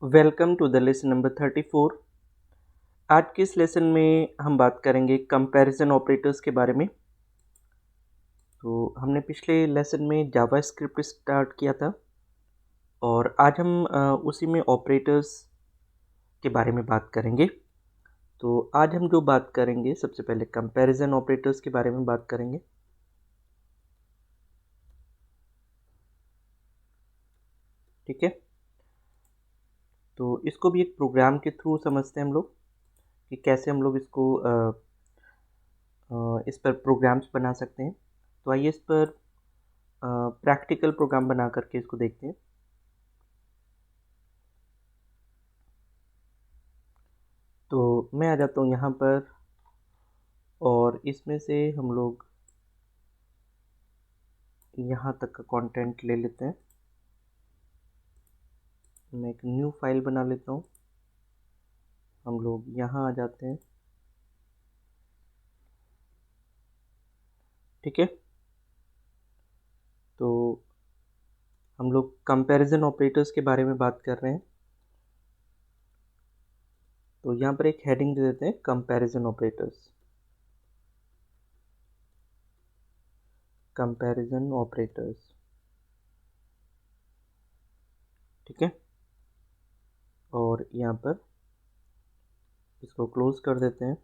Welcome to the lesson number 34। आज के इस लेसन में हम बात करेंगे कंपैरिजन ऑपरेटर्स के बारे में। तो हमने पिछले लेसन में जावास्क्रिप्ट स्टार्ट किया था और आज हम उसी में ऑपरेटर्स के बारे में बात करेंगे। तो आज हम जो बात करेंगे सबसे पहले कंपैरिजन ऑपरेटर्स के बारे में बात करेंगे। ठीक है, तो इसको भी एक प्रोग्राम के थ्रू समझते हैं हम लोग कि कैसे हम लोग इसको इस पर प्रोग्राम्स बना सकते हैं। तो आइए इस पर प्रैक्टिकल प्रोग्राम बना करके इसको देखते हैं। तो मैं आ जाता हूँ यहाँ पर और इसमें से हम लोग यहाँ तक का कंटेंट ले लेते हैं। मैं एक न्यू फाइल बना लेता हूँ। हम लोग यहाँ आ जाते हैं। ठीक है, तो हम लोग कंपैरिजन ऑपरेटर्स के बारे में बात कर रहे हैं। तो यहाँ पर एक हेडिंग दे देते हैं, कंपैरिजन ऑपरेटर्स। कंपैरिजन ऑपरेटर्स, ठीक है, और यहाँ पर इसको क्लोज कर देते हैं।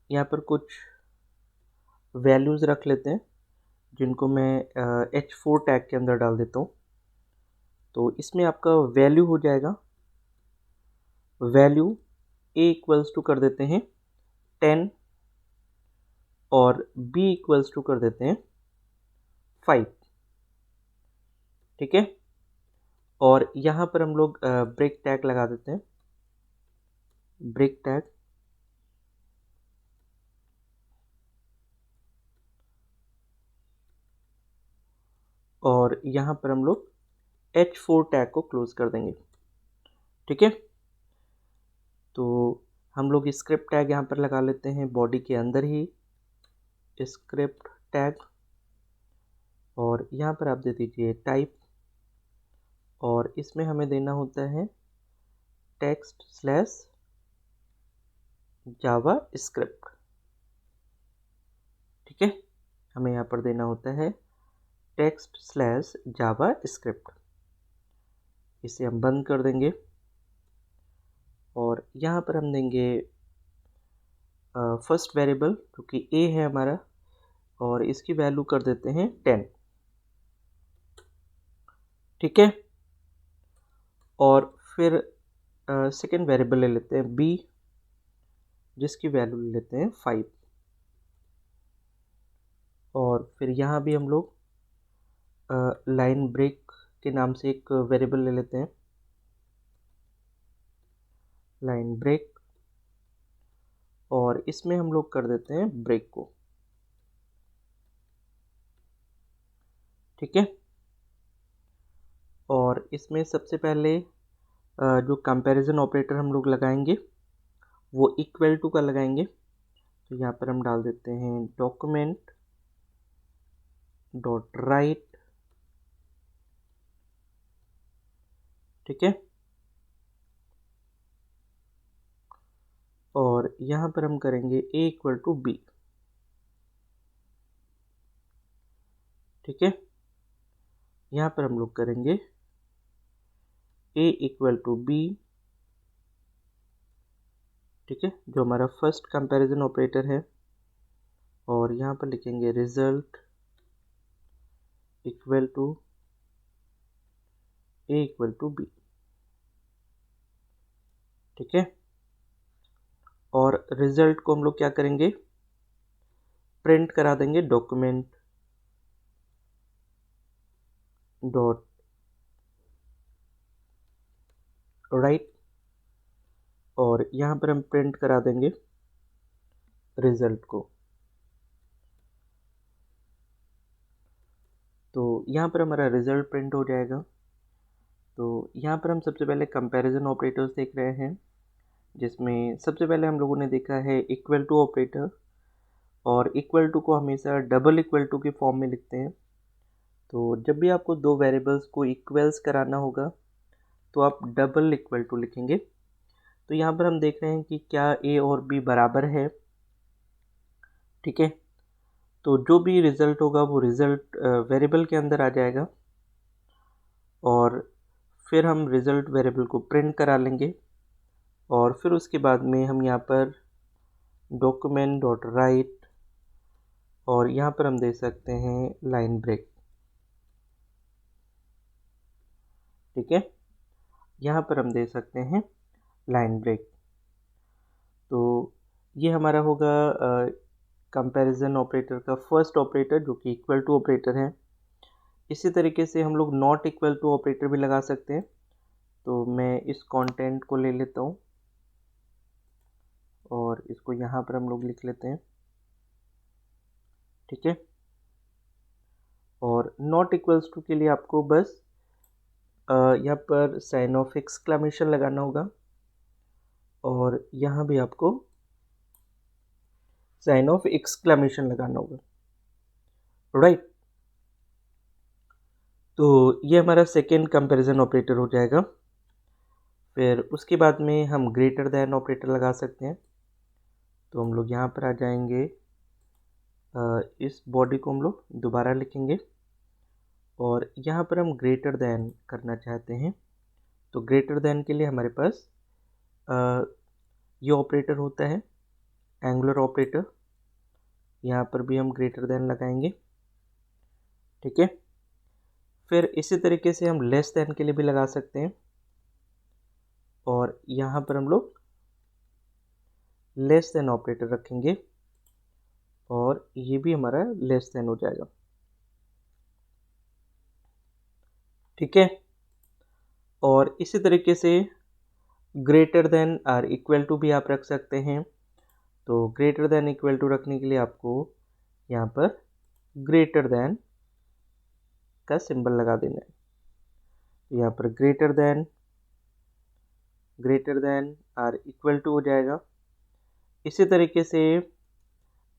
यहाँ पर कुछ वैल्यूज़ रख लेते हैं जिनको मैं H4 टैग के अंदर डाल देता हूँ। तो इसमें आपका वैल्यू हो जाएगा, वैल्यू A इक्वल्स टू कर देते हैं 10 और B इक्वल्स टू कर देते हैं 5। ठीक है, और यहाँ पर हम लोग ब्रेक टैग लगा देते हैं, ब्रेक टैग। और यहाँ पर हम लोग H4 टैग को क्लोज कर देंगे। ठीक है, तो हम लोग स्क्रिप्ट टैग यहाँ पर लगा लेते हैं बॉडी के अंदर ही, स्क्रिप्ट टैग। और यहाँ पर आप दे दीजिए टाइप, और इसमें हमें देना होता है टेक्स्ट स्लैश जावा स्क्रिप्ट। ठीक है, हमें यहाँ पर देना होता है टेक्स्ट स्लैश जावा स्क्रिप्ट। इसे हम बंद कर देंगे और यहाँ पर हम देंगे फर्स्ट वेरिएबल जो कि ए है हमारा, और इसकी वैल्यू कर देते हैं 10। ठीक है, और फिर सेकेंड वेरिएबल ले लेते हैं बी, जिसकी वैल्यू ले लेते हैं 5। और फिर यहाँ भी हम लोग लाइन ब्रेक के नाम से एक वेरिएबल ले लेते हैं, लाइन ब्रेक, और इसमें हम लोग कर देते हैं ब्रेक को। ठीक है, और इसमें सबसे पहले जो कंपैरिजन ऑपरेटर हम लोग लगाएंगे वो इक्वल टू का लगाएंगे। तो यहाँ पर हम डाल देते हैं डॉक्यूमेंट डॉट राइट। ठीक है, और यहाँ पर हम करेंगे a इक्वल टू बी। ठीक है, यहाँ पर हम लोग करेंगे a इक्वल टू बी। ठीक है, जो हमारा फर्स्ट कंपैरिजन ऑपरेटर है, और यहाँ पर लिखेंगे result equal to a equal to बी। ठीक है, और रिजल्ट को हम लोग क्या करेंगे, प्रिंट करा देंगे डॉक्यूमेंट डॉट राइट, और यहाँ पर हम प्रिंट करा देंगे रिजल्ट को। तो यहाँ पर हमारा रिजल्ट प्रिंट हो जाएगा। तो यहाँ पर हम सबसे पहले कंपैरिजन ऑपरेटर्स देख रहे हैं, जिसमें सबसे पहले हम लोगों ने देखा है इक्वल टू ऑपरेटर, और इक्वल टू को हमेशा डबल इक्वल टू के फॉर्म में लिखते हैं। तो जब भी आपको दो वेरिएबल्स को इक्वल्स कराना होगा तो आप डबल इक्वल टू लिखेंगे। तो यहाँ पर हम देख रहे हैं कि क्या ए और बी बराबर है। ठीक है, तो जो भी रिज़ल्ट होगा वो रिज़ल्ट वेरिएबल के अंदर आ जाएगा और फिर हम रिज़ल्ट वेरिएबल को प्रिंट करा लेंगे और फिर उसके बाद में हम यहाँ पर डॉक्यूमेंट डॉट राइट और यहाँ पर हम दे सकते हैं लाइन ब्रेक। ठीक है, यहाँ पर हम दे सकते हैं लाइन ब्रेक। तो ये हमारा होगा कंपैरिजन ऑपरेटर का फर्स्ट ऑपरेटर जो कि इक्वल टू ऑपरेटर है। इसी तरीके से हम लोग नॉट इक्वल टू ऑपरेटर भी लगा सकते हैं। तो मैं इस कंटेंट को ले लेता हूँ और इसको यहाँ पर हम लोग लिख लेते हैं। ठीक है, और नॉट इक्वल्स टू के लिए आपको बस यहाँ पर साइन ऑफ एक्सक्लेमेशन लगाना होगा और यहाँ भी आपको साइन ऑफ एक्सक्लेमेशन लगाना होगा। राइट, तो ये हमारा सेकेंड कंपैरिजन ऑपरेटर हो जाएगा। फिर उसके बाद में हम ग्रेटर दैन ऑपरेटर लगा सकते हैं। तो हम लोग यहाँ पर आ जाएंगे, इस बॉडी को हम लोग दोबारा लिखेंगे और यहाँ पर हम ग्रेटर दैन करना चाहते हैं। तो ग्रेटर दैन के लिए हमारे पास ये ऑपरेटर होता है एंगुलर ऑपरेटर। यहाँ पर भी हम ग्रेटर दैन लगाएंगे। ठीक है, फिर इसी तरीके से हम लेस दैन के लिए भी लगा सकते हैं और यहाँ पर हम लोग लेस दैन ऑपरेटर रखेंगे और ये भी हमारा लेस दैन हो जाएगा। ठीक है, और इसी तरीके से ग्रेटर देन और इक्वल टू भी आप रख सकते हैं। तो ग्रेटर देन इक्वल टू रखने के लिए आपको यहाँ पर ग्रेटर देन का सिंबल लगा देना है। तो यहाँ पर ग्रेटर देन और इक्वल टू हो जाएगा। इसी तरीके से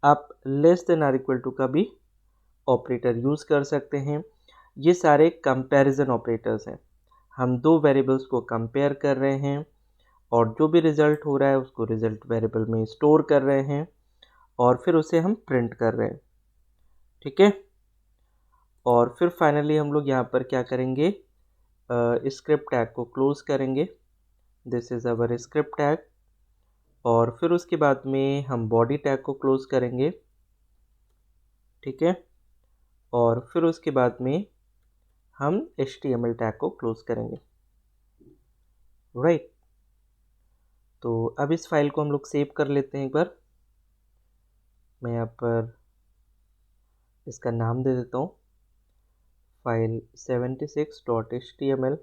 आप लेस देन और इक्वल टू का भी ऑपरेटर यूज़ कर सकते हैं। ये सारे कंपैरिजन ऑपरेटर्स हैं। हम दो वेरिएबल्स को कंपेयर कर रहे हैं और जो भी रिज़ल्ट हो रहा है उसको रिज़ल्ट वेरिएबल में स्टोर कर रहे हैं और फिर उसे हम प्रिंट कर रहे हैं। ठीक है, और फिर फाइनली हम लोग यहाँ पर क्या करेंगे, स्क्रिप्ट टैग को क्लोज करेंगे। This is our script tag और फिर उसके बाद में हम बॉडी टैग को क्लोज करेंगे। ठीक है, और फिर उसके बाद में हम HTML टैग को क्लोज करेंगे। राइट, तो अब इस फाइल को हम लोग सेव कर लेते हैं एक बार। मैं यहाँ पर इसका नाम दे देता हूँ फाइल 76.html।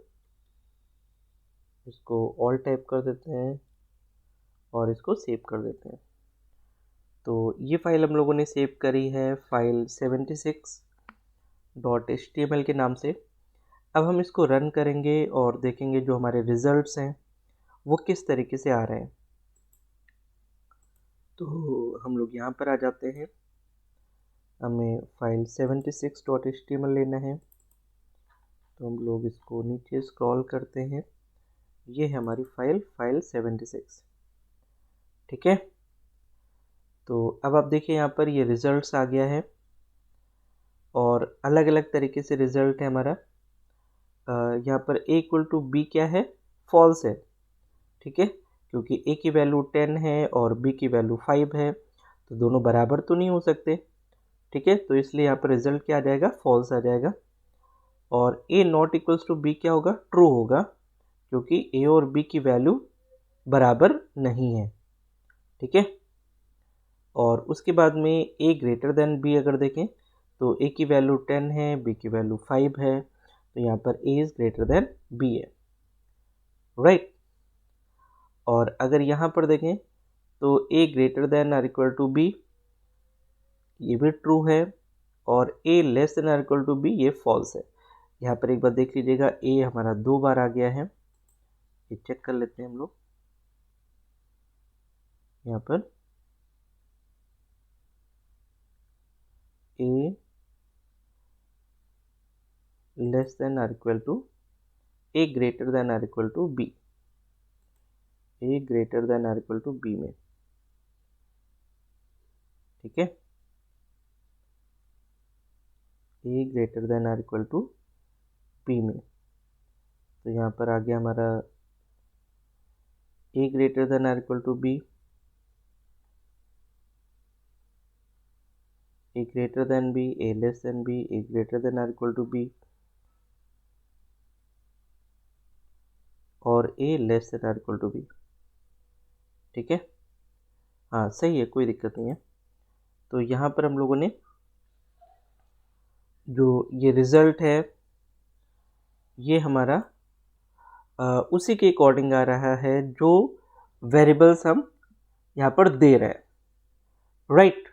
इसको ऑल टाइप कर देते हैं और इसको सेव कर देते हैं। तो ये फाइल हम लोगों ने सेव करी है फाइल 76.html के नाम से। अब हम इसको रन करेंगे और देखेंगे जो हमारे रिजल्ट्स हैं वो किस तरीके से आ रहे हैं। तो हम लोग यहाँ पर आ जाते हैं, हमें फाइल 76.html लेना है। तो हम लोग इसको नीचे स्क्रॉल करते हैं, ये है हमारी फाइल 76। ठीक है, तो अब आप देखिए यहाँ पर ये रिजल्ट्स आ गया है और अलग अलग तरीके से रिजल्ट है हमारा। यहाँ पर a इक्वल टू बी क्या है, फॉल्स है। ठीक है, क्योंकि a की वैल्यू 10 है और b की वैल्यू 5 है, तो दोनों बराबर तो नहीं हो सकते। ठीक है, तो इसलिए यहाँ पर रिजल्ट क्या आ जाएगा, फॉल्स आ जाएगा। और a not equals to b क्या होगा, ट्रू होगा, क्योंकि a और b की वैल्यू बराबर नहीं है। ठीक है, और उसके बाद में a ग्रेटर देन b अगर देखें तो a की वैल्यू 10 है, b की वैल्यू 5 है, तो यहाँ पर a is greater than b है। राइट, और अगर यहाँ पर देखें तो a ग्रेटर देन और इक्वल टू b, ये भी ट्रू है, और a लेस देन और इक्वल टू b ये फॉल्स है। यहाँ पर एक बार देख लीजिएगा, a हमारा 2 बार आ गया है, ये चेक कर लेते हैं हम लोग। यहाँ पर a लेस देन और equal to A greater than or equal to B, A greater than or equal to B में, ठीक है, A greater than or equal to B में। तो यहाँ पर आ गया हमारा A greater than or equal to B, A greater than B, A less than B, A greater than or equal to B और A less than or equal to बी, ठीक है। हाँ सही है, कोई दिक्कत नहीं है। तो यहाँ पर हम लोगों ने जो ये रिजल्ट है ये हमारा उसी के अकॉर्डिंग आ रहा है जो वेरिएबल्स हम यहाँ पर दे रहे हैं, राइट।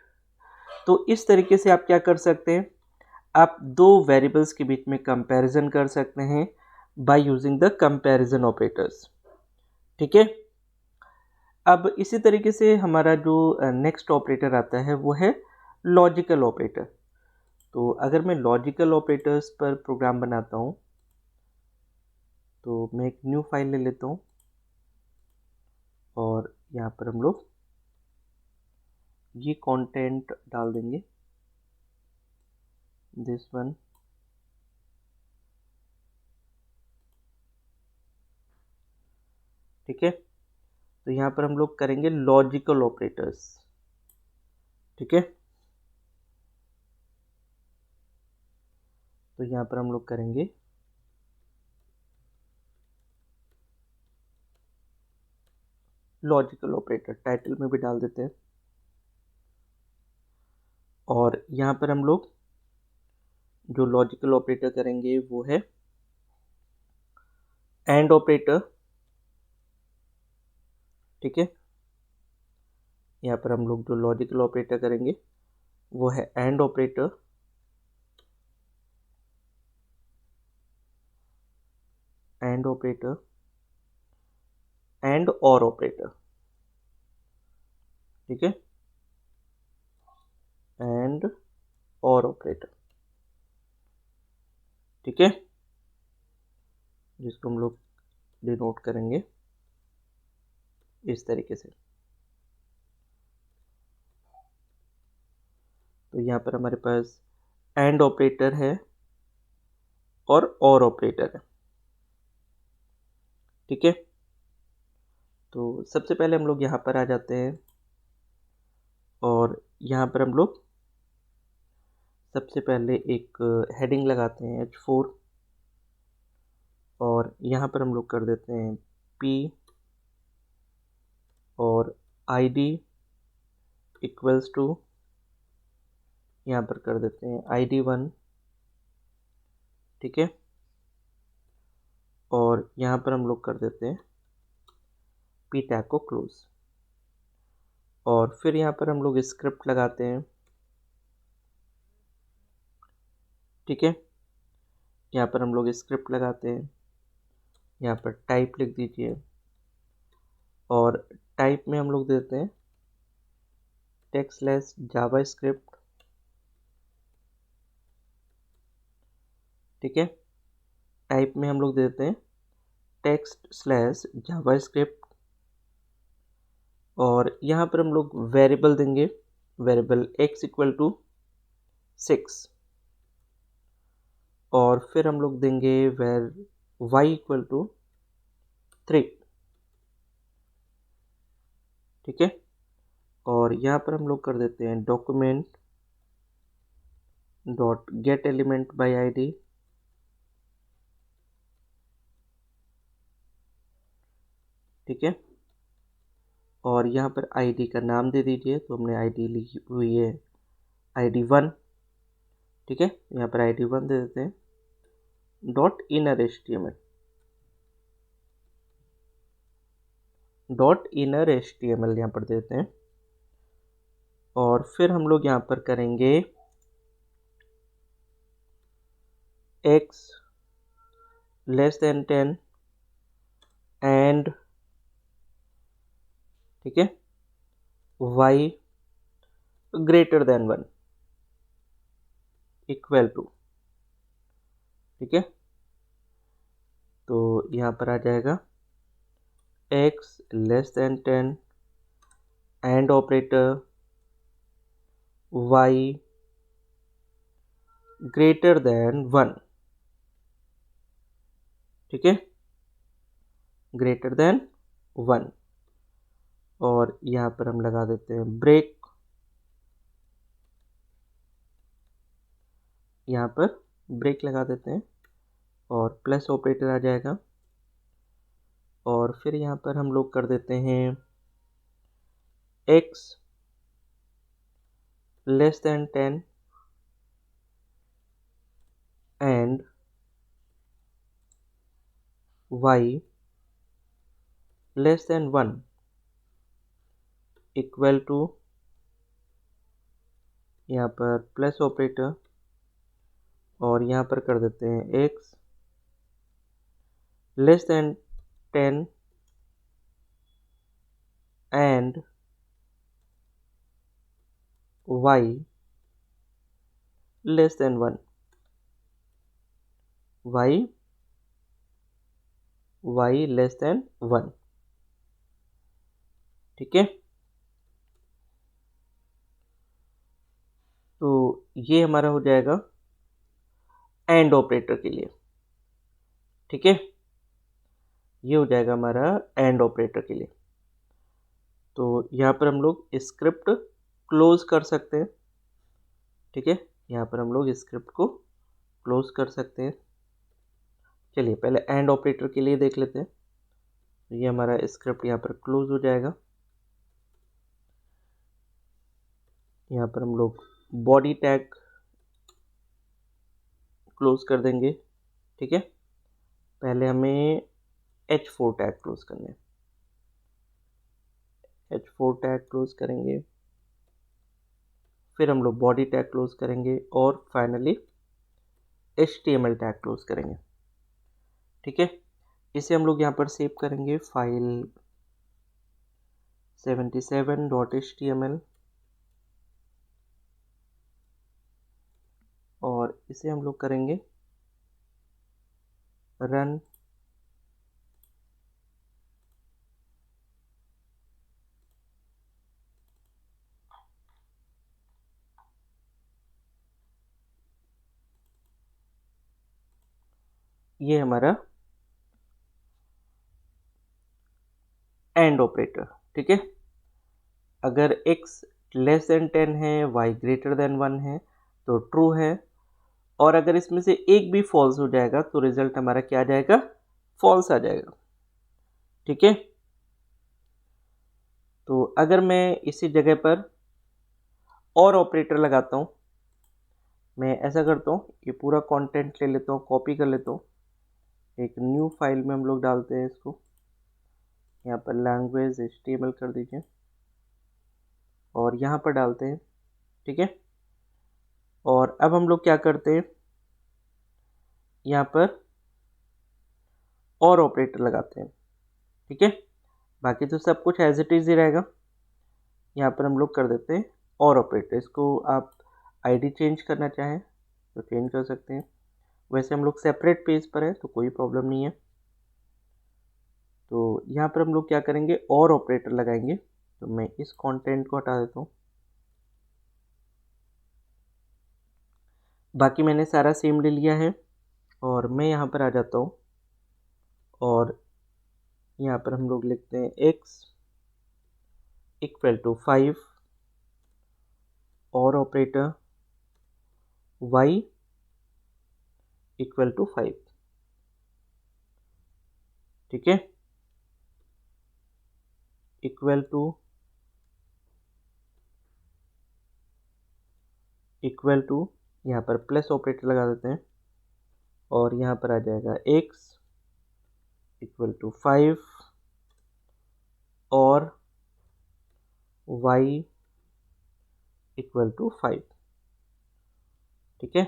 तो इस तरीके से आप क्या कर सकते हैं, आप दो वेरिएबल्स के बीच में कंपैरिजन कर सकते हैं by using the comparison operators, ठीक है। अब इसी तरीके से हमारा जो नेक्स्ट ऑपरेटर आता है वो है लॉजिकल ऑपरेटर। तो अगर मैं लॉजिकल ऑपरेटर्स पर प्रोग्राम बनाता हूँ तो मैं एक न्यू फाइल ले लेता हूँ और यहाँ पर हम लोग ये कंटेंट डाल देंगे, दिस वन, ठीक है। तो यहाँ पर हम लोग करेंगे लॉजिकल ऑपरेटर्स, ठीक है। तो यहाँ पर हम लोग करेंगे लॉजिकल ऑपरेटर, टाइटल में भी डाल देते हैं। और यहाँ पर हम लोग जो लॉजिकल ऑपरेटर करेंगे वो है एंड ऑपरेटर, ठीक है। यहाँ पर हम लोग जो लॉजिकल ऑपरेटर करेंगे वो है and operator, and operator, and और ऑपरेटर, ठीक है, एंड और ऑपरेटर, ठीक है, जिसको हम लोग डिनोट करेंगे इस तरीके से। तो यहाँ पर हमारे पास एंड ऑपरेटर है और ऑपरेटर है, ठीक है। तो सबसे पहले हम लोग यहाँ पर आ जाते हैं और यहाँ पर हम लोग सबसे पहले एक हेडिंग लगाते हैं H4 और यहाँ पर हम लोग कर देते हैं P और ID इक्वल्स टू, यहाँ पर कर देते हैं ID1, ठीक है। और यहाँ पर हम लोग कर देते हैं P टैग को क्लोज और फिर यहाँ पर हम लोग स्क्रिप्ट लगाते हैं, ठीक है। यहाँ पर हम लोग स्क्रिप्ट लगाते हैं, यहाँ पर टाइप लिख दीजिए और टाइप में हम लोग देते हैं टेक्स्ट जावास्क्रिप्ट, ठीक है। टाइप में हम लोग देते हैं टेक्स्ट/जावास्क्रिप्ट और यहाँ पर हम लोग वेरिएबल देंगे, वेरिएबल x इक्वल टू 6 और फिर हम लोग देंगे वेर y इक्वल टू 3, ठीक है। और यहाँ पर हम लोग कर देते हैं document dot gate element by ID, ठीक है। और यहाँ पर ID का नाम दे दीजिए, तो हमने ID लिखी हुई है ID1, ठीक है। यहाँ पर ID1 दे देते हैं dot inner HTML, dot inner HTML यहाँ पर देते हैं और फिर हम लोग यहाँ पर करेंगे x लेस देन 10 एंड, ठीक है, y greater than 1 equal to, ठीक है। तो यहाँ पर आ जाएगा x less than 10 and operator, y greater than 1, ठीक है, ग्रेटर देन 1। और यहाँ पर हम लगा देते हैं ब्रेक, यहाँ पर ब्रेक लगा देते हैं और प्लस ऑपरेटर आ जाएगा। और फिर यहाँ पर हम लोग कर देते हैं x less than 10 and y less than 1 equal to, यहाँ पर प्लस ऑपरेटर और यहाँ पर कर देते हैं x less than 10 and y less than 1, y less than 1, ठीक है। तो ये हमारा हो जाएगा एंड ऑपरेटर के लिए, ठीक है, ये हो जाएगा हमारा एंड ऑपरेटर के लिए। तो यहाँ पर हम लोग स्क्रिप्ट क्लोज कर सकते हैं, ठीक है, यहाँ पर हम लोग स्क्रिप्ट को क्लोज कर सकते हैं। चलिए पहले एंड ऑपरेटर के लिए देख लेते हैं। ये हमारा स्क्रिप्ट यहाँ पर क्लोज हो जाएगा। यहाँ पर हम लोग बॉडी टैग क्लोज कर देंगे, ठीक है। पहले हमें H4 टैग क्लोज करना है, H4 टैग क्लोज करेंगे, फिर हम लोग बॉडी टैग क्लोज करेंगे और फाइनली HTML टैग क्लोज करेंगे, ठीक है। इसे हम लोग यहाँ पर सेव करेंगे फाइल 77.html और इसे हम लोग करेंगे रन। ये हमारा एंड ऑपरेटर, ठीक है। अगर x लेस देन 10 है, y ग्रेटर देन 1 है तो ट्रू है, और अगर इसमें से एक भी फॉल्स हो जाएगा तो रिजल्ट हमारा क्या आ जाएगा, फॉल्स आ जाएगा, ठीक है। तो अगर मैं इसी जगह पर और ऑपरेटर लगाता हूँ, मैं ऐसा करता हूँ, ये पूरा कंटेंट ले लेता हूँ, कॉपी कर लेता हूँ, एक न्यू फाइल में हम लोग डालते हैं इसको, यहाँ पर लैंग्वेज HTML कर दीजिए और यहाँ पर डालते हैं, ठीक है। और अब हम लोग क्या करते हैं, यहाँ पर और ऑपरेटर लगाते हैं, ठीक है। बाकी तो सब कुछ एज इट इज ही रहेगा। यहाँ पर हम लोग कर देते हैं और ऑपरेटर, इसको आप आईडी चेंज करना चाहें तो चेंज कर सकते हैं। वैसे हम लोग सेपरेट पेज पर हैं तो कोई प्रॉब्लम नहीं है। तो यहाँ पर हम लोग क्या करेंगे, और ऑपरेटर लगाएंगे। तो मैं इस कंटेंट को हटा देता हूँ, बाकी मैंने सारा सेम ले लिया है और मैं यहाँ पर आ जाता हूँ और यहाँ पर हम लोग लिखते हैं x इक्वल टू 5 और ऑपरेटर, y इक्वल टू 5, ठीक है, इक्वल टू यहाँ पर प्लस ऑपरेटर लगा देते हैं और यहाँ पर आ जाएगा x इक्वल टू 5 और y इक्वल टू 5, ठीक है।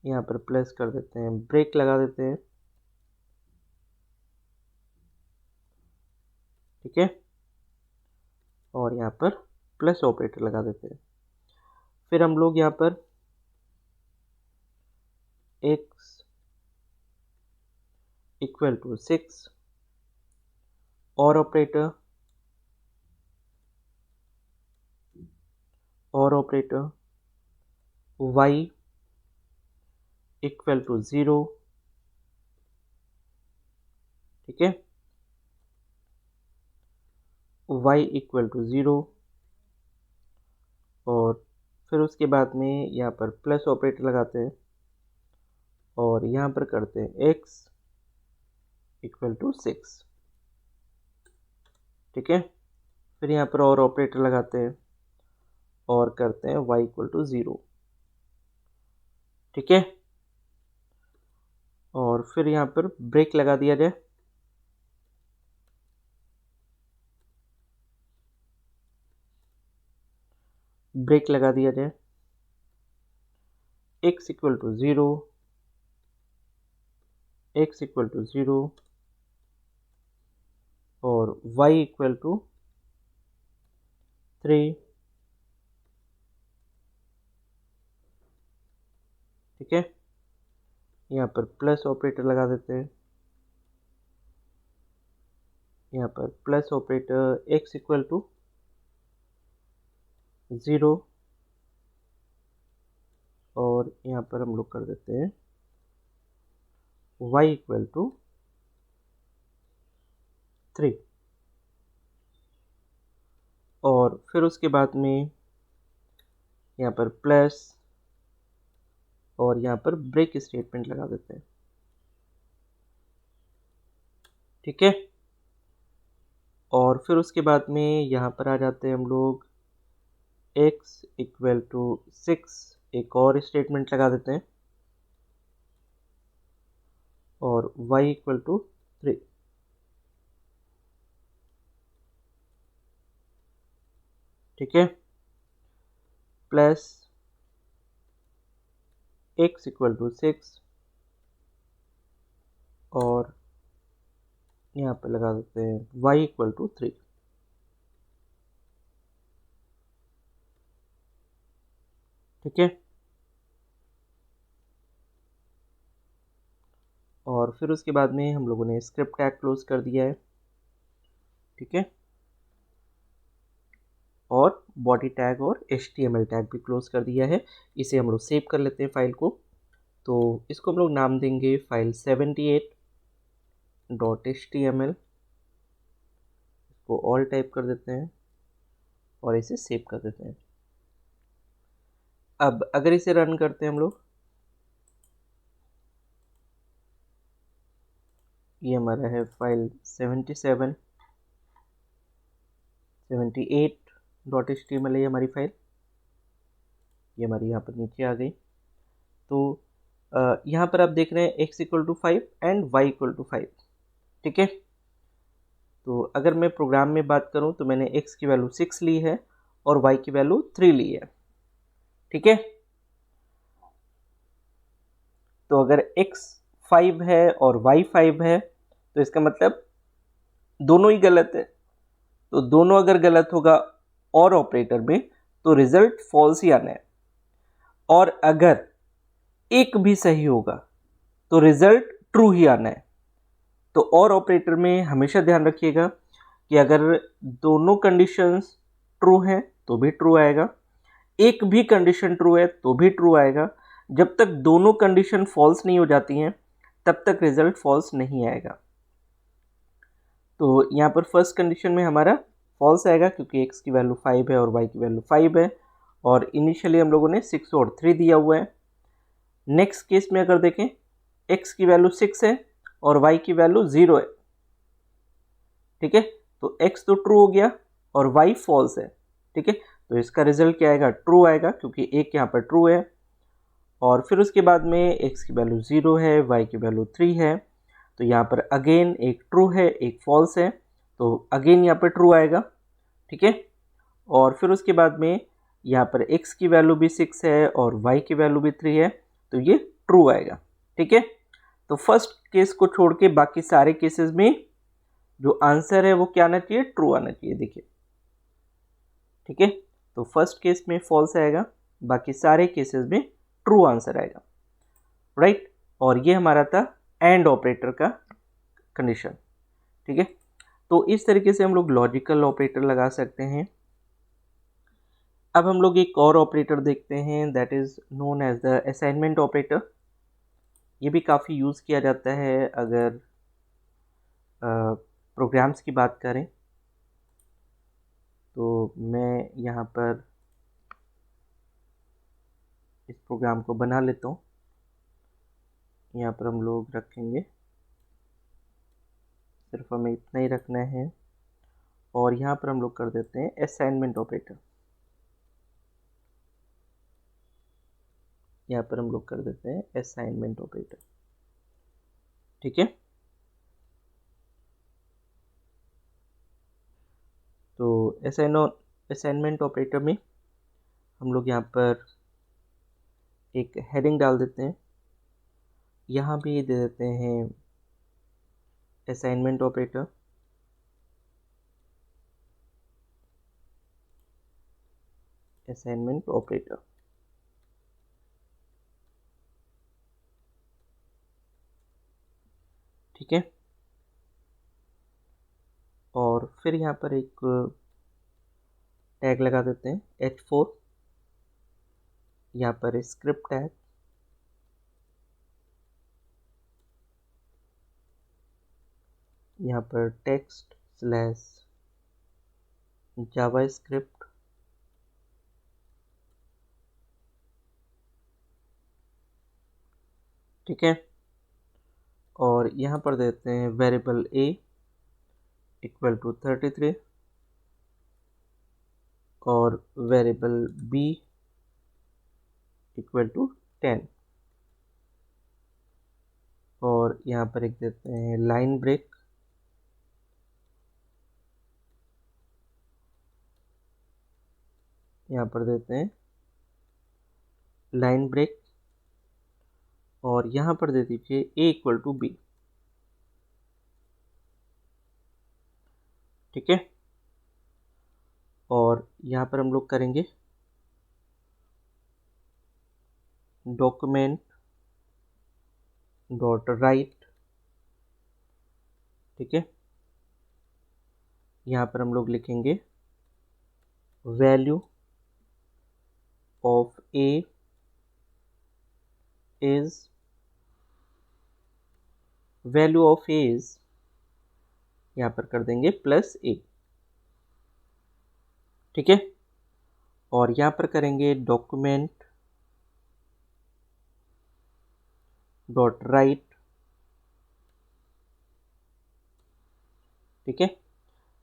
यहाँ पर प्लस कर देते हैं, ब्रेक लगा देते हैं, ठीक है, और यहाँ पर प्लस ऑपरेटर लगा देते हैं। फिर हम लोग यहाँ पर x इक्वल टू 6, और ऑपरेटर y इक्वल टू 0, ठीक है, y इक्वल टू 0, और फिर उसके बाद में यहाँ पर प्लस ऑपरेटर लगाते हैं और यहाँ पर करते हैं x इक्वल टू 6, ठीक है, फिर यहाँ पर और ऑपरेटर लगाते हैं और करते हैं y इक्वल टू 0, ठीक है, और फिर यहाँ पर ब्रेक लगा दिया जाए, ब्रेक लगा दिया जाए, x equal to 0, x equal to 0 और y इक्वल टू 3, ठीक है, यहाँ पर प्लस ऑपरेटर लगा देते हैं, यहाँ पर plus operator x equal to 0 और यहाँ पर हम लोग कर देते हैं y इक्वल टू 3, और फिर उसके बाद में यहाँ पर प्लस और यहाँ पर ब्रेक स्टेटमेंट लगा देते हैं, ठीक है, और फिर उसके बाद में यहाँ पर आ जाते हैं हम लोग x इक्वल टू 6, एक और स्टेटमेंट लगा देते हैं और y इक्वल टू 3, ठीक है, प्लस x इक्वल टू 6 और यहाँ पे लगा देते हैं y इक्वल टू 3, ठीक है, और फिर उसके बाद में हम लोगों ने स्क्रिप्ट टैग क्लोज कर दिया है, ठीक है, और बॉडी टैग और HTML टैग भी क्लोज कर दिया है। इसे हम लोग सेव कर लेते हैं फाइल को। तो इसको हम लोग नाम देंगे फाइल 78.html, इसको ऑल टाइप कर देते हैं और इसे सेव कर देते हैं। अब अगर इसे रन करते हैं हम लोग, ये हमारा है फाइल 78.html है हमारी फाइल, ये हमारी यहाँ पर नीचे आ गई। तो यहाँ पर आप देख रहे हैं x equal to 5 and y equal to 5, ठीक है। तो अगर मैं प्रोग्राम में बात करूँ तो मैंने x की वैल्यू 6 ली है और y की वैल्यू 3 ली है, ठीक है। तो अगर x 5 है और y 5 है तो इसका मतलब दोनों ही गलत है। तो दोनों अगर गलत होगा और ऑपरेटर में तो रिजल्ट फॉल्स ही आना है, और अगर एक भी सही होगा तो रिजल्ट ट्रू ही आना है। तो और ऑपरेटर में हमेशा ध्यान रखिएगा कि अगर दोनों कंडीशंस ट्रू हैं तो भी ट्रू आएगा, एक भी कंडीशन ट्रू है तो भी ट्रू आएगा। जब तक दोनों कंडीशन फॉल्स नहीं हो जाती हैं तब तक रिजल्ट फॉल्स नहीं आएगा। तो यहाँ पर फर्स्ट कंडीशन में हमारा फॉल्स आएगा क्योंकि x की वैल्यू 5 है और y की वैल्यू 5 है, और इनिशियली हम लोगों ने 6 और 3 दिया हुआ है। नेक्स्ट केस में अगर देखें x की वैल्यू 6 है और y की वैल्यू 0 है, ठीक है, तो x तो ट्रू हो गया और y फॉल्स है, ठीक है। तो इसका रिजल्ट क्या आएगा, ट्रू आएगा क्योंकि एक यहाँ पर ट्रू है। और फिर उसके बाद में x की वैल्यू 0 है, y की वैल्यू 3 है, तो यहाँ पर अगेन एक ट्रू है एक फॉल्स है, तो अगेन यहाँ पर ट्रू आएगा, ठीक है। और फिर उसके बाद में यहाँ पर x की वैल्यू भी 6 है और y की वैल्यू भी 3 है, तो ये ट्रू आएगा, ठीक है। तो फर्स्ट केस को छोड़ के बाकी सारे केसेस में जो आंसर है वो क्या आना चाहिए, ट्रू आना चाहिए, देखिए, ठीक है। तो फर्स्ट केस में फॉल्स आएगा, बाकी सारे केसेस में ट्रू आंसर आएगा, राइट। और ये हमारा था एंड ऑपरेटर का कंडीशन। ठीक है, तो इस तरीके से हम लोग लॉजिकल ऑपरेटर लगा सकते हैं। अब हम लोग एक और ऑपरेटर देखते हैं, that is known as the assignment operator. ये भी काफ़ी यूज़ किया जाता है अगर प्रोग्राम्स की बात करें। तो मैं यहाँ पर इस प्रोग्राम को बना लेता हूँ। यहाँ पर हम लोग रखेंगे, सिर्फ हमें इतना ही रखना है, और यहाँ पर हम लोग कर देते हैं असाइनमेंट ऑपरेटर। यहाँ पर हम लोग कर देते हैं असाइनमेंट ऑपरेटर। ठीक है, तो असाइनमेंट ऑपरेटर में हम लोग यहाँ पर एक हेडिंग डाल देते हैं। यहाँ भी दे देते हैं असाइनमेंट ऑपरेटर। असाइनमेंट ऑपरेटर, ठीक है। और फिर यहाँ पर एक टैग लगा देते हैं H4। यहाँ पर स्क्रिप्ट टैग, यहाँ पर टेक्स्ट स्लैश जावास्क्रिप्ट, ठीक है। और यहाँ पर देते हैं वेरिएबल a इक्वल टू 33 और वेरिएबल b इक्वल टू 10। और यहाँ पर एक देते हैं लाइन ब्रेक, यहाँ पर देते हैं लाइन ब्रेक, और यहाँ पर दे दीजिए a इक्वल टू b, ठीक है। और यहाँ पर हम लोग करेंगे डॉक्यूमेंट डॉट राइट, ठीक है। यहाँ पर हम लोग लिखेंगे value of a is, value of a is, यहाँ पर कर देंगे प्लस a, ठीक है। और यहाँ पर करेंगे डॉक्यूमेंट डॉट राइट, ठीक है।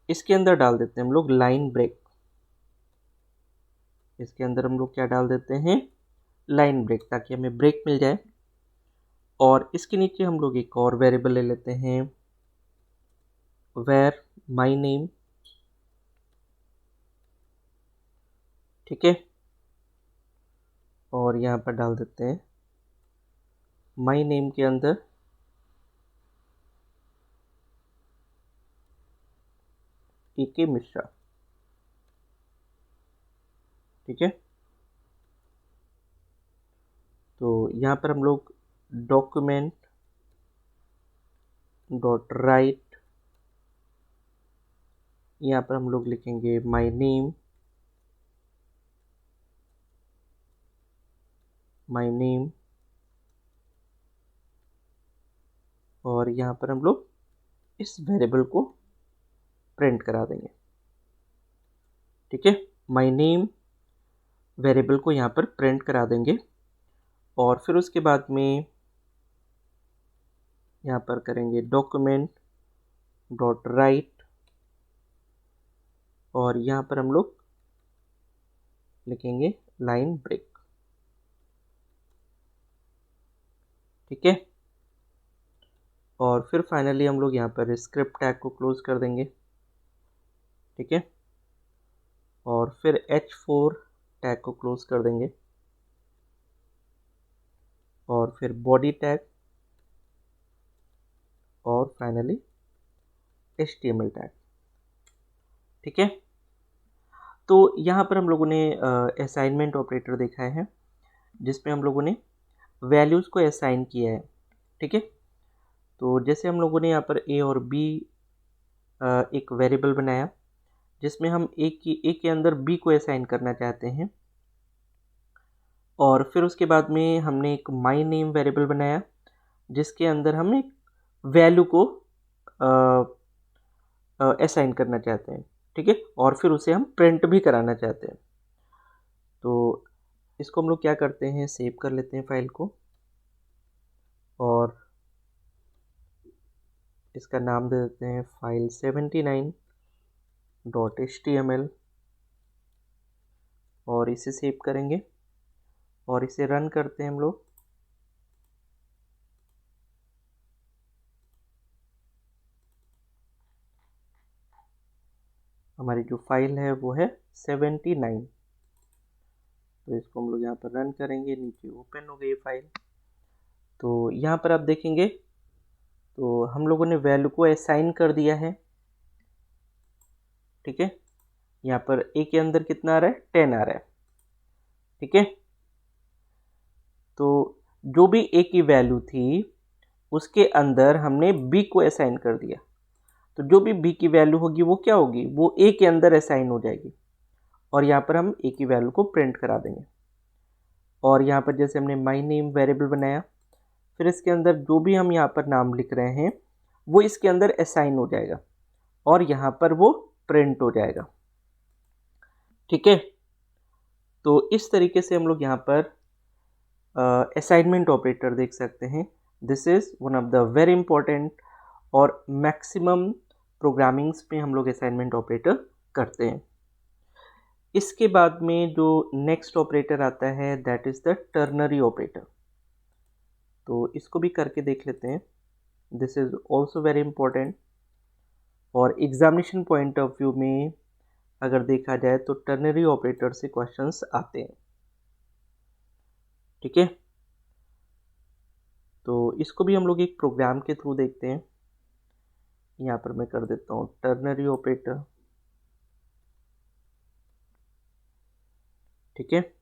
इसके अंदर डाल देते हैं हम लोग लाइन ब्रेक। इसके अंदर हम लोग क्या डाल देते हैं, लाइन ब्रेक, ताकि हमें ब्रेक मिल जाए। और इसके नीचे हम लोग एक और वेरिएबल ले लेते हैं, वेर माई नेम, ठीक है। और यहाँ पर डाल देते हैं माई नेम के अंदर के मिश्रा, ठीक है। तो यहाँ पर हम लोग डॉक्यूमेंट डॉट राइट, यहाँ पर हम लोग लिखेंगे माई नेम, माई नेम, और यहाँ पर हम लोग इस वेरिएबल को प्रिंट करा देंगे, ठीक है। माई नेम वेरिएबल को यहाँ पर प्रिंट करा देंगे। और फिर उसके बाद में यहाँ पर करेंगे डॉक्यूमेंट डॉट राइट, और यहाँ पर हम लोग लिखेंगे लाइन ब्रेक, ठीक है। और फिर फाइनली हम लोग यहाँ पर स्क्रिप्ट टैग को क्लोज कर देंगे, ठीक है। और फिर H4 टैग को क्लोज कर देंगे, और फिर बॉडी टैग, और फाइनली HTML टैग, ठीक है। तो यहाँ पर हम लोगों ने असाइनमेंट ऑपरेटर देखा है, जिसमें हम लोगों ने वैल्यूज़ को असाइन किया है, ठीक है। तो जैसे हम लोगों ने यहाँ पर ए और बी एक वेरिएबल बनाया जिसमें हम ए के अंदर बी को असाइन करना चाहते हैं, और फिर उसके बाद में हमने एक माई नेम वेरिएबल बनाया जिसके अंदर हम एक वैल्यू को असाइन करना चाहते हैं, ठीक है, और फिर उसे हम प्रिंट भी कराना चाहते हैं। तो इसको हम लोग क्या करते हैं, सेव कर लेते हैं फाइल को और इसका नाम दे देते हैं फाइल 79.html और इसे सेव करेंगे और इसे रन करते हैं हम लोग। हमारी जो फाइल है वो है 79, तो इसको हम लोग यहाँ पर रन करेंगे, नीचे ओपन हो गई फाइल। तो यहाँ पर आप देखेंगे तो हम लोगों ने वैल्यू को असाइन कर दिया है, ठीक है। यहाँ पर ए के अंदर कितना आ रहा है, 10 आ रहा है, ठीक है। तो जो भी ए की वैल्यू थी उसके अंदर हमने बी को असाइन कर दिया, तो जो भी बी की वैल्यू होगी वो क्या होगी, वो ए के अंदर असाइन हो जाएगी और यहाँ पर हम ए की वैल्यू को प्रिंट करा देंगे। और यहाँ पर जैसे हमने माई नेम वेरिएबल बनाया, फिर इसके अंदर जो भी हम यहाँ पर नाम लिख रहे हैं वो इसके अंदर असाइन हो जाएगा और यहाँ पर वो प्रिंट हो जाएगा, ठीक है। तो इस तरीके से हम लोग यहाँ पर असाइनमेंट ऑपरेटर देख सकते हैं। This is one of the very important और मैक्सिमम प्रोग्रामिंग्स में हम लोग असाइनमेंट ऑपरेटर करते हैं। इसके बाद में जो नेक्स्ट ऑपरेटर आता है that is the ternary operator, तो इसको भी करके देख लेते हैं। This is also very important और एग्जामिनेशन पॉइंट ऑफ व्यू में अगर देखा जाए तो टर्नरी ऑपरेटर से क्वेश्चंस आते हैं, ठीक है। तो इसको भी हम लोग एक प्रोग्राम के थ्रू देखते हैं। यहाँ पर मैं कर देता हूँ टर्नरी ऑपरेटर, ठीक है,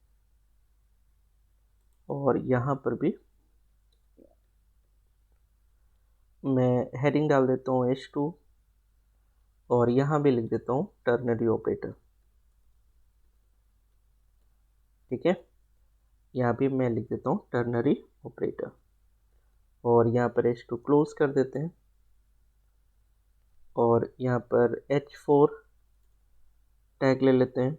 और यहाँ पर भी मैं हेडिंग डाल देता हूँ H2 और यहाँ भी लिख देता हूँ टर्नरी ऑपरेटर, ठीक है। यहाँ भी मैं लिख देता हूँ टर्नरी ऑपरेटर और यहाँ पर H2 क्लोज कर देते हैं और यहाँ पर H4 टैग ले लेते हैं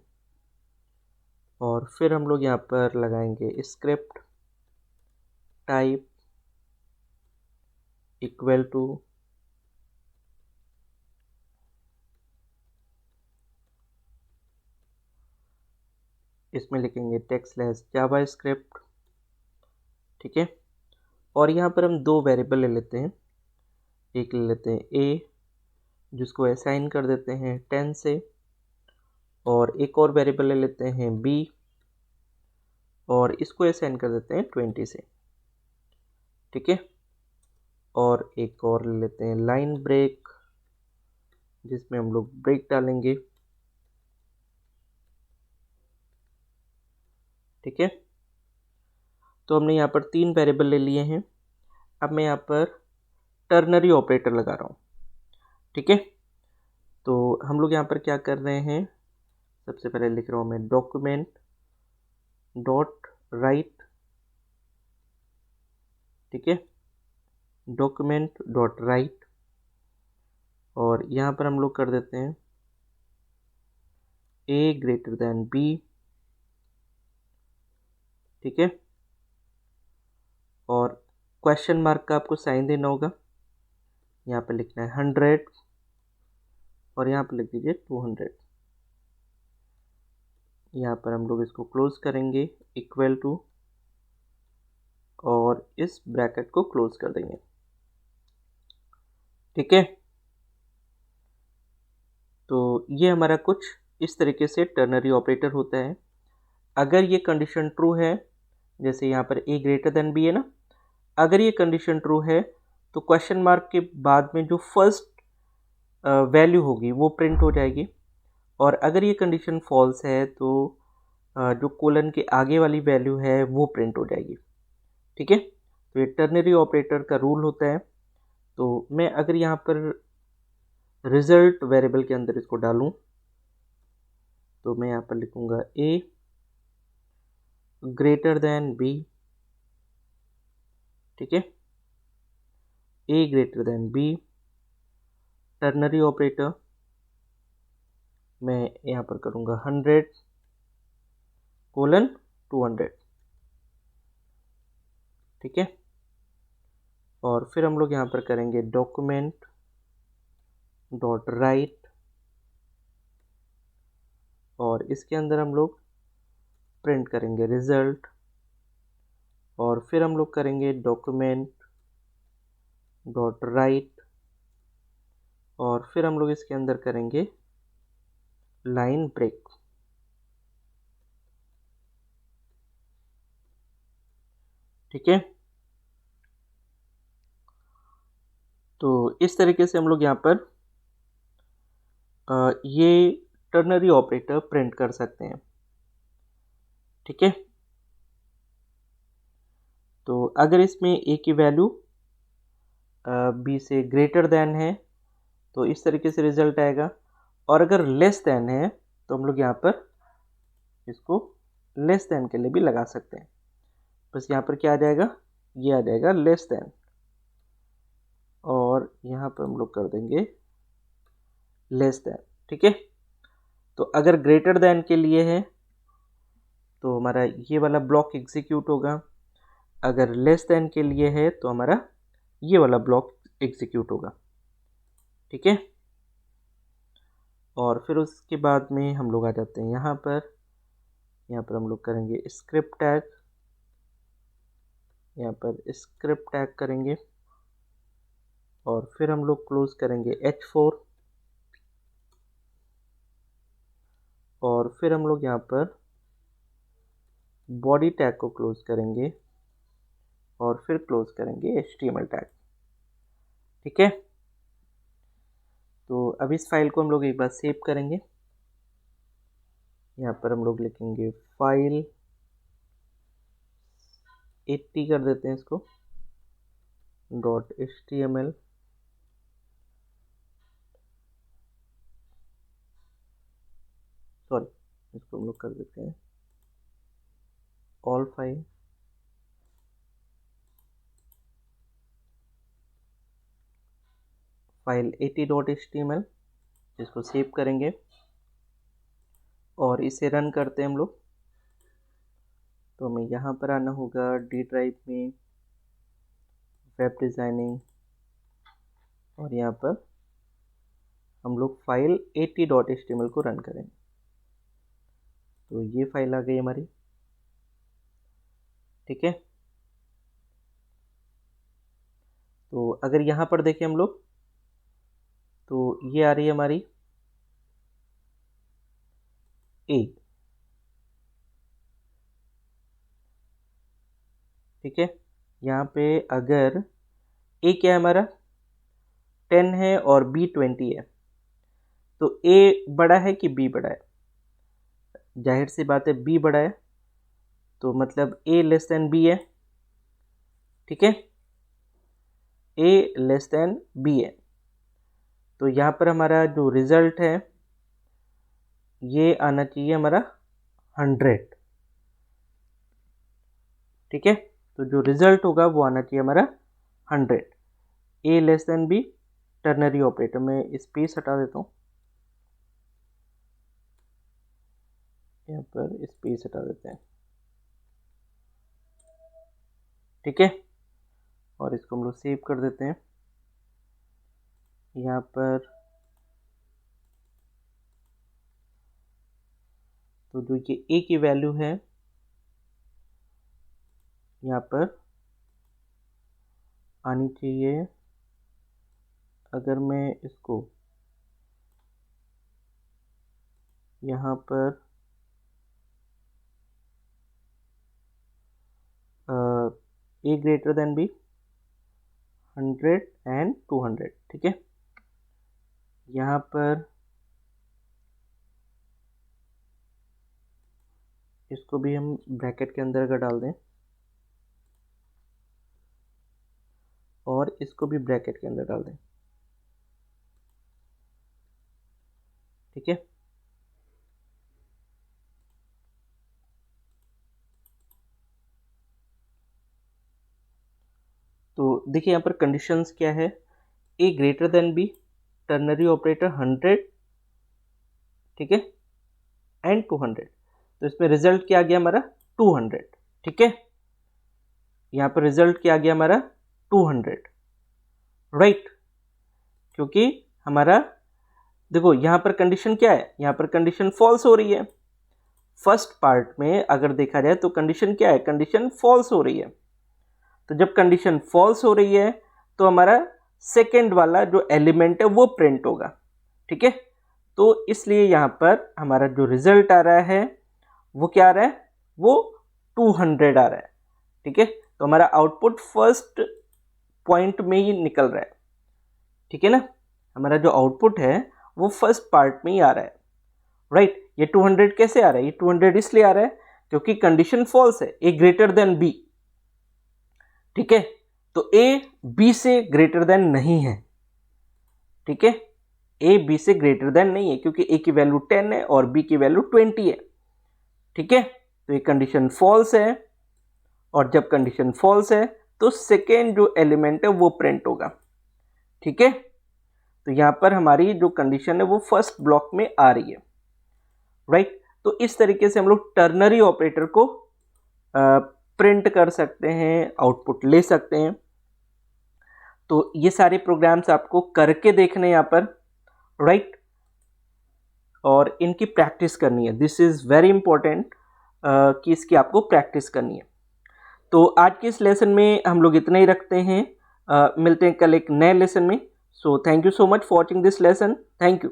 और फिर हम लोग यहाँ पर लगाएंगे स्क्रिप्ट टाइप इक्वल टू इसमें लिखेंगे टेक्स्ट/जावा स्क्रिप्ट, ठीक है। और यहाँ पर हम दो वेरिएबल ले लेते हैं, एक ले लेते हैं a जिसको असाइन कर देते हैं 10 से, और एक और वेरिएबल ले लेते हैं b और इसको असाइन कर देते हैं 20 से, ठीक है। और एक और ले लेते हैं लाइन ब्रेक जिसमें हम लोग ब्रेक डालेंगे, ठीक है। तो हमने यहाँ पर 3 वेरिएबल ले लिए हैं। अब मैं यहाँ पर टर्नरी ऑपरेटर लगा रहा हूँ, ठीक है। तो हम लोग यहाँ पर क्या कर रहे हैं, सबसे पहले लिख रहा हूँ मैं डॉक्यूमेंट डॉट राइट, ठीक है, डॉक्यूमेंट डॉट राइट और यहाँ पर हम लोग कर देते हैं a ग्रेटर देन b, ठीक है। और क्वेश्चन मार्क का आपको साइन देना होगा, यहाँ पर लिखना है 100 और यहाँ पर लिख दीजिए 200। यहाँ पर हम लोग इसको क्लोज करेंगे इक्वल टू और इस ब्रैकेट को क्लोज कर देंगे, ठीक है। तो ये हमारा कुछ इस तरीके से टर्नरी ऑपरेटर होता है। अगर ये कंडीशन ट्रू है, जैसे यहाँ पर a ग्रेटर देन b है ना, अगर ये कंडीशन ट्रू है तो क्वेश्चन मार्क के बाद में जो फर्स्ट वैल्यू होगी वो प्रिंट हो जाएगी, और अगर ये कंडीशन फॉल्स है तो जो कोलन के आगे वाली वैल्यू है वो प्रिंट हो जाएगी, ठीक है। तो ये टर्नरी ऑपरेटर का रूल होता है। तो मैं अगर यहाँ पर रिजल्ट वेरिएबल के अंदर इसको डालूं तो मैं यहाँ पर लिखूंगा a ग्रेटर देन b, ठीक है, a greater than b, ternary operator मैं यहाँ पर करूँगा 100:200, ठीक है। और फिर हम लोग यहाँ पर करेंगे डॉक्यूमेंट डॉट राइट, और इसके अंदर हम लोग प्रिंट करेंगे रिजल्ट, और फिर हम लोग करेंगे डॉक्यूमेंट डॉट राइट, और फिर हम लोग इसके अंदर करेंगे लाइन ब्रेक, ठीक है। तो इस तरीके से हम लोग यहाँ पर ये टर्नरी ऑपरेटर प्रिंट कर सकते हैं, ठीक है। तो अगर इसमें a की वैल्यू b से ग्रेटर देन है तो इस तरीके से रिजल्ट आएगा, और अगर लेस देन है तो हम लोग यहाँ पर इसको लेस देन के लिए भी लगा सकते हैं। बस यहाँ पर क्या आ जाएगा, ये आ जाएगा लेस देन, और यहाँ पर हम लोग कर देंगे लेस देन, ठीक है। तो अगर ग्रेटर देन के लिए है तो हमारा ये वाला ब्लॉक एग्जीक्यूट होगा, अगर लेस देन के लिए है तो हमारा ये वाला ब्लॉक एग्जीक्यूट होगा, ठीक है। और फिर उसके बाद में हम लोग आ जाते हैं यहाँ पर हम लोग करेंगे स्क्रिप्ट टैग, यहाँ पर स्क्रिप्ट टैग करेंगे, और फिर हम लोग क्लोज करेंगे H4, और फिर हम लोग यहाँ पर बॉडी टैग को क्लोज करेंगे, और फिर क्लोज करेंगे HTML टैग, ठीक है। तो अब इस फाइल को हम लोग एक बार सेव करेंगे। यहाँ पर हम लोग लिखेंगे फाइल 80 कर देते हैं इसको .html, सॉरी इसको हम लोग कर देते हैं ऑल फाइल, फाइल 80.html, इसको सेव करेंगे और इसे रन करते हैं हम लोग। तो हमें यहाँ पर आना होगा डी ड्राइव में, वेब डिज़ाइनिंग, और यहाँ पर हम लोग फाइल 80.html को रन करेंगे। तो ये फाइल आ गई हमारी, ठीक है। तो अगर यहाँ पर देखें हम लोग तो ये आ रही है हमारी A, ठीक है। यहाँ पे अगर A क्या है हमारा 10 है और B 20 है, तो A बड़ा है कि B बड़ा है, जाहिर सी बात है B बड़ा है, तो मतलब A लेस देन B है, ठीक है। A लेस देन B है, तो यहाँ पर हमारा जो रिजल्ट है ये आना चाहिए हमारा 100, ठीक है। तो जो रिजल्ट होगा वो आना चाहिए हमारा 100, A less then B, ternary operator में स्पेस हटा देता हूँ, यहाँ पर स्पेस हटा देते हैं, ठीक है। और इसको हम लोग सेव कर देते हैं। यहाँ पर तो जो ये A की वैल्यू है यहाँ पर आनी चाहिए, अगर मैं इसको यहाँ पर A greater than B 100 and 200, ठीक है। यहाँ पर इसको भी हम ब्रैकेट के अंदर अगर डाल दें, और इसको भी ब्रैकेट के अंदर डाल दें। ठीक है, तो देखिए यहाँ पर कंडीशंस क्या है, A greater than B, ternary operator 100, ठीक है, एंड 200। तो इसमें रिजल्ट क्या आ गया हमारा 200। ठीक है, यहाँ पर रिजल्ट क्या आ गया हमारा 200, राइट। क्योंकि हमारा देखो यहाँ पर कंडीशन क्या है, यहाँ पर कंडीशन फॉल्स हो रही है। फर्स्ट पार्ट में अगर देखा जाए तो कंडीशन क्या है, कंडीशन फॉल्स हो रही है। तो जब कंडीशन फॉल्स हो रही है तो हमारा सेकेंड वाला जो एलिमेंट है वो प्रिंट होगा। ठीक है, तो इसलिए यहाँ पर हमारा जो रिजल्ट आ रहा है वो क्या आ रहा है, वो 200 आ रहा है। ठीक है, तो हमारा आउटपुट फर्स्ट पॉइंट में ही निकल रहा है। ठीक है ना, हमारा जो आउटपुट है वो फर्स्ट पार्ट में ही आ रहा है, राइट। ये 200 कैसे आ रहा है, ये 200 इसलिए आ रहा है क्योंकि कंडीशन फॉल्स है, ए ग्रेटर देन बी। ठीक है, तो ए बी से ग्रेटर देन नहीं है। ठीक है, ए बी से ग्रेटर देन नहीं है क्योंकि ए की वैल्यू 10 है और बी की वैल्यू 20 है। ठीक है, तो ये कंडीशन फॉल्स है, और जब कंडीशन फॉल्स है तो सेकेंड जो एलिमेंट है वो प्रिंट होगा। ठीक है, तो यहां पर हमारी जो कंडीशन है वो फर्स्ट ब्लॉक में आ रही है, राइट। तो इस तरीके से हम लोग टर्नरी ऑपरेटर को प्रिंट कर सकते हैं, आउटपुट ले सकते हैं। तो ये सारे प्रोग्राम्स आपको करके देखने यहाँ पर, राइट, और इनकी प्रैक्टिस करनी है। दिस इज वेरी इंपॉर्टेंट कि इसकी आपको प्रैक्टिस करनी है। तो आज के इस लेसन में हम लोग इतना ही रखते हैं, मिलते हैं कल एक नए लेसन में। So thank you so much for watching this lesson, thank you.